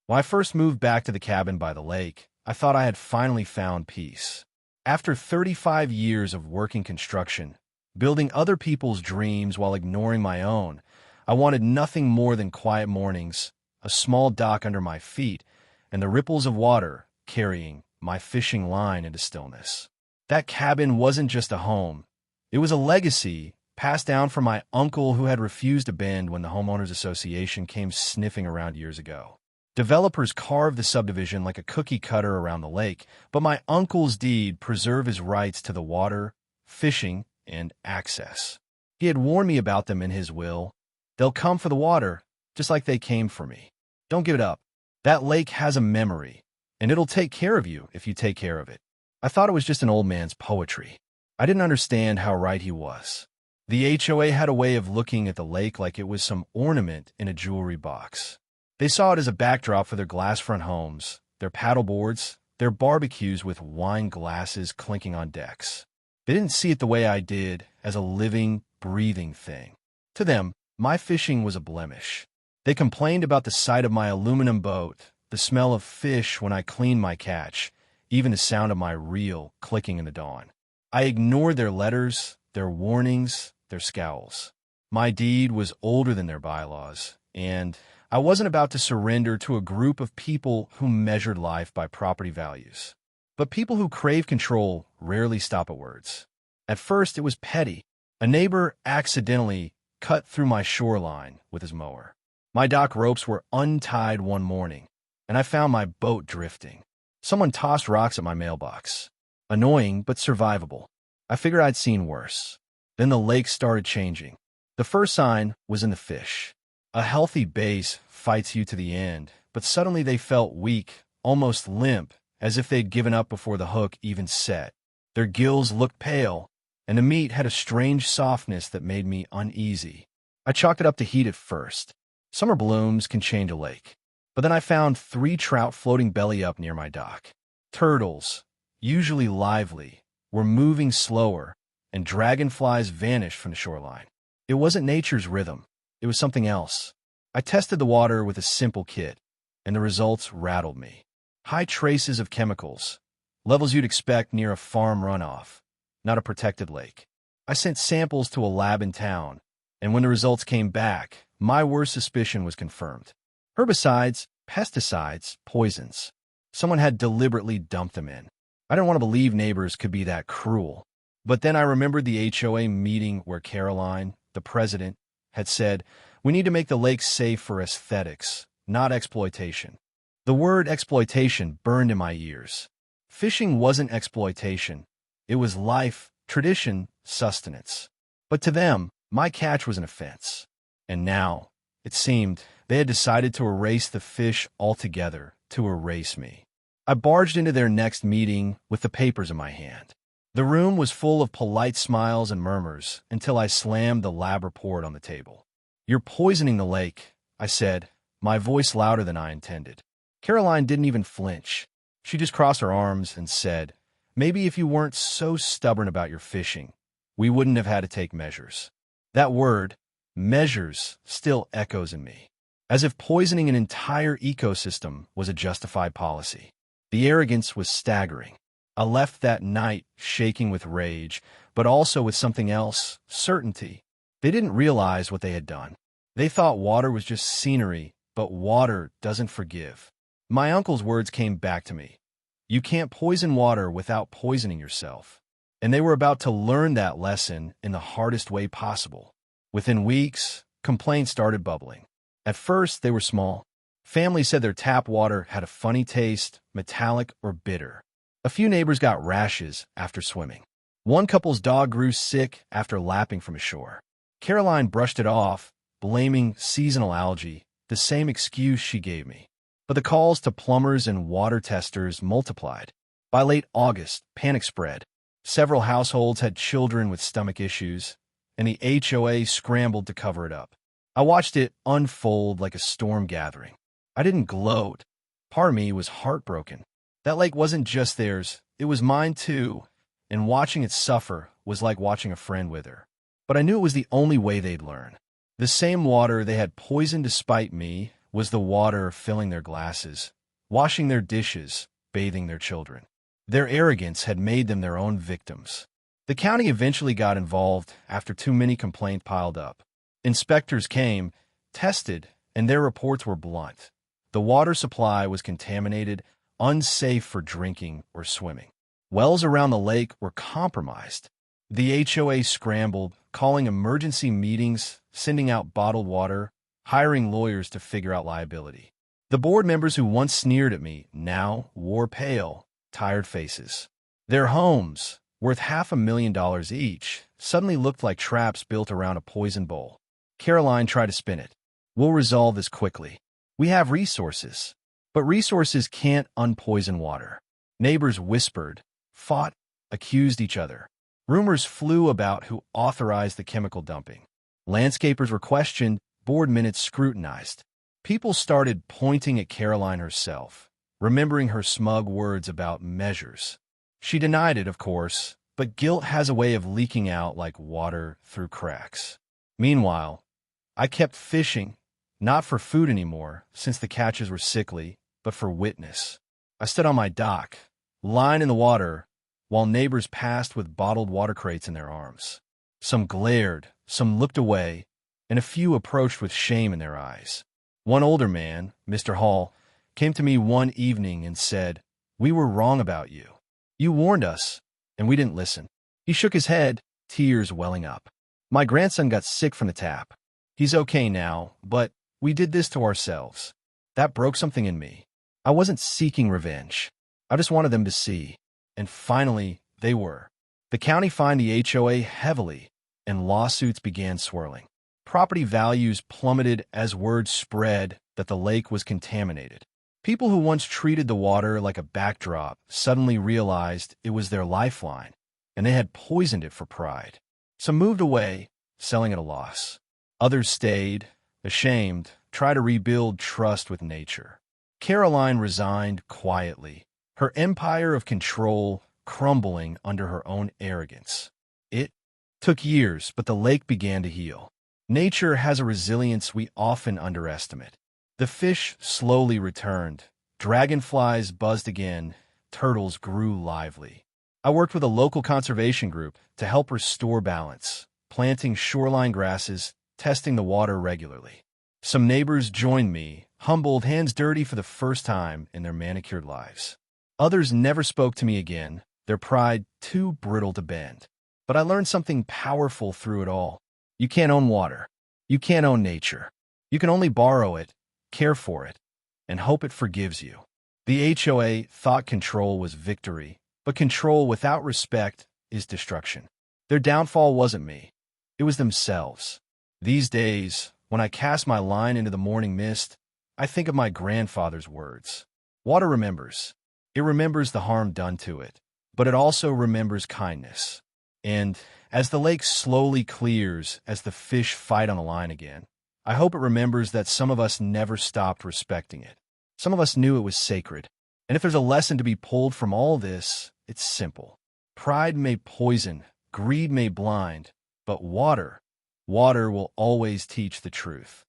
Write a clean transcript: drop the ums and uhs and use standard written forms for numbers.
When I first moved back to the cabin by the lake, I thought I had finally found peace. After 35 years of working construction, building other people's dreams while ignoring my own, I wanted nothing more than quiet mornings, a small dock under my feet, and the ripples of water carrying my fishing line into stillness. That cabin wasn't just a home. It was a legacy passed down from my uncle who had refused to bend when the homeowners association came sniffing around years ago. Developers carved the subdivision like a cookie cutter around the lake, but my uncle's deed preserved his rights to the water, fishing, and access. He had warned me about them in his will. They'll come for the water, just like they came for me. Don't give it up. That lake has a memory, and it'll take care of you if you take care of it. I thought it was just an old man's poetry. I didn't understand how right he was. The HOA had a way of looking at the lake like it was some ornament in a jewelry box. They saw it as a backdrop for their glass front homes, their paddle boards, their barbecues with wine glasses clinking on decks. They didn't see it the way I did, as a living, breathing thing. To them, my fishing was a blemish. They complained about the sight of my aluminum boat, the smell of fish when I cleaned my catch, even the sound of my reel clicking in the dawn. I ignored their letters, their warnings, their scowls. My deed was older than their bylaws, and I wasn't about to surrender to a group of people who measured life by property values. But people who crave control rarely stop at words. At first, it was petty. A neighbor accidentally cut through my shoreline with his mower. My dock ropes were untied one morning, and I found my boat drifting. Someone tossed rocks at my mailbox. Annoying, but survivable. I figured I'd seen worse. Then the lake started changing. The first sign was in the fish. A healthy base fights you to the end, but suddenly they felt weak, almost limp, as if they'd given up before the hook even set. Their gills looked pale, and the meat had a strange softness that made me uneasy. I chalked it up to heat at first. Summer blooms can change a lake. But then I found 3 trout floating belly up near my dock. Turtles, usually lively, were moving slower, and dragonflies vanished from the shoreline. It wasn't nature's rhythm. It was something else. I tested the water with a simple kit, and the results rattled me. High traces of chemicals, levels you'd expect near a farm runoff, not a protected lake. I sent samples to a lab in town, and when the results came back, my worst suspicion was confirmed. Herbicides, pesticides, poisons. Someone had deliberately dumped them in. I didn't want to believe neighbors could be that cruel. But then I remembered the HOA meeting where Caroline, the president, had said, "We need to make the lake safe for aesthetics, not exploitation." The word exploitation burned in my ears. Fishing wasn't exploitation. It was life, tradition, sustenance. But to them, my catch was an offense. And now, it seemed, they had decided to erase the fish altogether, to erase me. I barged into their next meeting with the papers in my hand. The room was full of polite smiles and murmurs until I slammed the lab report on the table. "You're poisoning the lake," I said, my voice louder than I intended. Caroline didn't even flinch. She just crossed her arms and said, "Maybe if you weren't so stubborn about your fishing, we wouldn't have had to take measures." That word, measures, still echoes in me, as if poisoning an entire ecosystem was a justified policy. The arrogance was staggering. I left that night shaking with rage, but also with something else, certainty. They didn't realize what they had done. They thought water was just scenery, but water doesn't forgive. My uncle's words came back to me. You can't poison water without poisoning yourself. And they were about to learn that lesson in the hardest way possible. Within weeks, complaints started bubbling. At first, they were small. Families said their tap water had a funny taste, metallic or bitter. A few neighbors got rashes after swimming. One couple's dog grew sick after lapping from ashore. Caroline brushed it off, blaming seasonal algae, the same excuse she gave me. But the calls to plumbers and water testers multiplied. By late August, panic spread. Several households had children with stomach issues, and the HOA scrambled to cover it up. I watched it unfold like a storm gathering. I didn't gloat. Part of me was heartbroken. That lake wasn't just theirs, it was mine too, and watching it suffer was like watching a friend wither. But I knew it was the only way they'd learn. The same water they had poisoned to spite me was the water filling their glasses, washing their dishes, bathing their children. Their arrogance had made them their own victims. The county eventually got involved after too many complaints piled up. Inspectors came, tested, and their reports were blunt. The water supply was contaminated, unsafe for drinking or swimming. Wells around the lake were compromised. The HOA scrambled, calling emergency meetings, sending out bottled water, hiring lawyers to figure out liability. The board members who once sneered at me now wore pale, tired faces. Their homes, worth $500,000 each, suddenly looked like traps built around a poison bowl. Caroline tried to spin it. We'll resolve this quickly. We have resources. But resources can't unpoison water. Neighbors whispered, fought, accused each other. Rumors flew about who authorized the chemical dumping. Landscapers were questioned, board minutes scrutinized. People started pointing at Caroline herself, remembering her smug words about measures. She denied it, of course, but guilt has a way of leaking out like water through cracks. Meanwhile, I kept fishing, not for food anymore, since the catches were sickly, but for witness. I stood on my dock, line in the water, while neighbors passed with bottled water crates in their arms. Some glared, some looked away, and a few approached with shame in their eyes. One older man, Mr. Hall, came to me one evening and said, "We were wrong about you. You warned us, and we didn't listen." He shook his head, tears welling up. "My grandson got sick from the tap. He's okay now, but we did this to ourselves." That broke something in me. I wasn't seeking revenge. I just wanted them to see. And finally, they were. The county fined the HOA heavily, and lawsuits began swirling. Property values plummeted as word spread that the lake was contaminated. People who once treated the water like a backdrop suddenly realized it was their lifeline, and they had poisoned it for pride. Some moved away, selling at a loss. Others stayed, ashamed, tried to rebuild trust with nature. Caroline resigned quietly, her empire of control crumbling under her own arrogance. It took years, but the lake began to heal. Nature has a resilience we often underestimate. The fish slowly returned. Dragonflies buzzed again. Turtles grew lively. I worked with a local conservation group to help restore balance, planting shoreline grasses, testing the water regularly. Some neighbors joined me, humbled, hands dirty for the first time in their manicured lives. Others never spoke to me again, their pride too brittle to bend. But I learned something powerful through it all. You can't own water. You can't own nature. You can only borrow it, care for it, and hope it forgives you. The HOA thought control was victory, but control without respect is destruction. Their downfall wasn't me. It was themselves. These days, when I cast my line into the morning mist, I think of my grandfather's words. Water remembers. It remembers the harm done to it, but it also remembers kindness. And as the lake slowly clears, as the fish fight on the line again, I hope it remembers that some of us never stopped respecting it. Some of us knew it was sacred. And if there's a lesson to be pulled from all this, it's simple. Pride may poison, greed may blind, but water will always teach the truth.